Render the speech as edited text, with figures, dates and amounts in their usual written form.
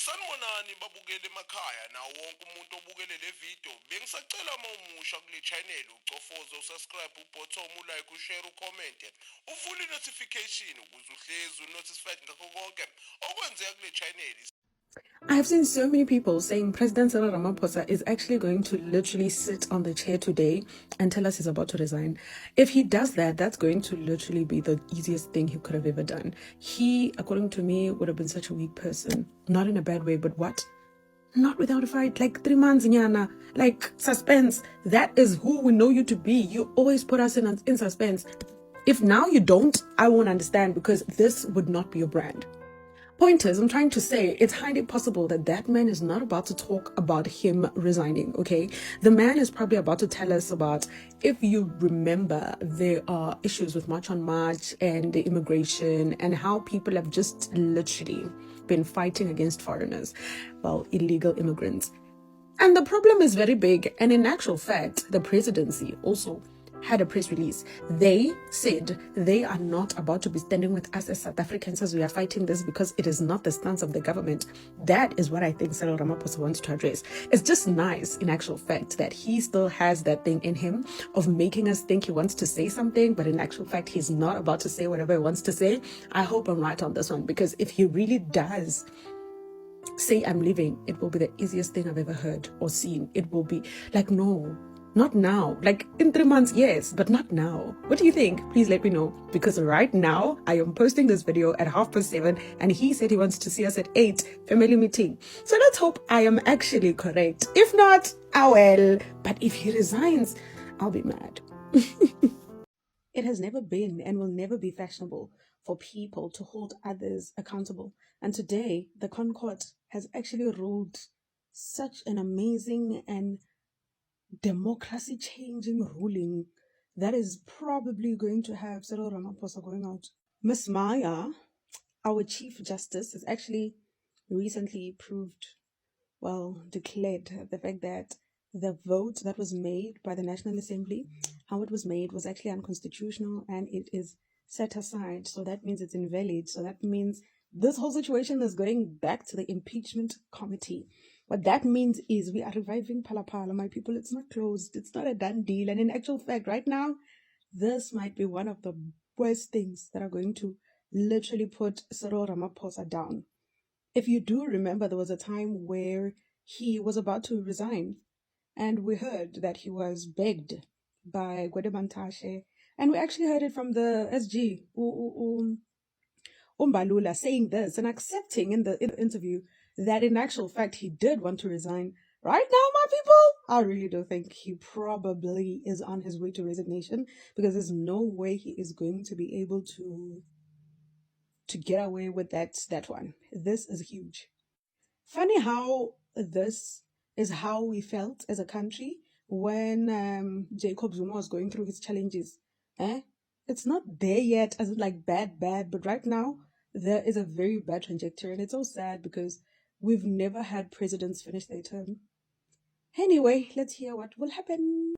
Sanibonani babukele emakhaya nawo wonke umuntu obukele le video. Bengisacela uma umusha kule channel ucofoze usubscribe ubutton ulike ushare ucomment uvule notification ukuze uhlezi unotified ngakho konke okwenzeka kule channel. I have seen so many people saying President Cyril Ramaphosa is actually going to literally sit on the chair today and tell us he's about to resign. If he does that, that's going to literally be the easiest thing he could have ever done. He, according to me, would have been such a weak person. Not in a bad way, but what? Not without a fight. Like 3 months, Nyana. Like suspense. That is who we know you to be. You always put us in suspense. If now you don't, I won't understand, because this would not be your brand. Point is, I'm trying to say it's highly possible that that man is not about to talk about him resigning, okay? The man is probably about to tell us about, if you remember, there are issues with March on March and the immigration and how people have just literally been fighting against foreigners, well, illegal immigrants. And the problem is very big. And in actual fact, the presidency also had a press release. They said they are not about to be standing with us as South Africans as we are fighting this, because it is not the stance of the government. That is what I think Cyril Ramaphosa wants to address. It's just nice, in actual fact, that he still has that thing in him of making us think he wants to say something, but in actual fact, he's not about to say whatever he wants to say. I hope I'm right on this one, because if he really does say I'm leaving, it will be the easiest thing I've ever heard or seen. It will be like, no, not now. Like in 3 months, yes, but not now. What do you think? Please let me know, because right now I am posting this video at 7:30 and he said he wants to see us at 8, family meeting. So let's hope I am actually correct. If not, I will. But if he resigns, I'll be mad. It has never been and will never be fashionable for people to hold others accountable. And today, the Concord has actually ruled such an amazing and democracy-changing ruling that is probably going to have Cyril Ramaphosa going out. Miss Maya, our Chief Justice, has actually recently declared the fact that the vote that was made by the National Assembly, how it was made, was actually unconstitutional, and it is set aside. So that means it's invalid. So that means this whole situation is going back to the impeachment committee. What that means is we are reviving Palapala, my people. It's not closed. It's not a done deal. And in actual fact, right now, this might be one of the worst things that are going to literally put Cyril Ramaphosa down. If you do remember, there was a time where he was about to resign, and we heard that he was begged by Gwedemantashe, and we actually heard it from the SG, Umbalula, saying this and accepting in the interview that in actual fact he did want to resign. Right now, my people, I really do think he probably is on his way to resignation, because there's no way he is going to be able to get away with that one. This is huge. Funny how this is how we felt as a country when Jacob Zuma was going through his challenges. It's not there yet as like bad, but right now there is a very bad trajectory, and it's so sad because we've never had presidents finish their term. Anyway, let's hear what will happen.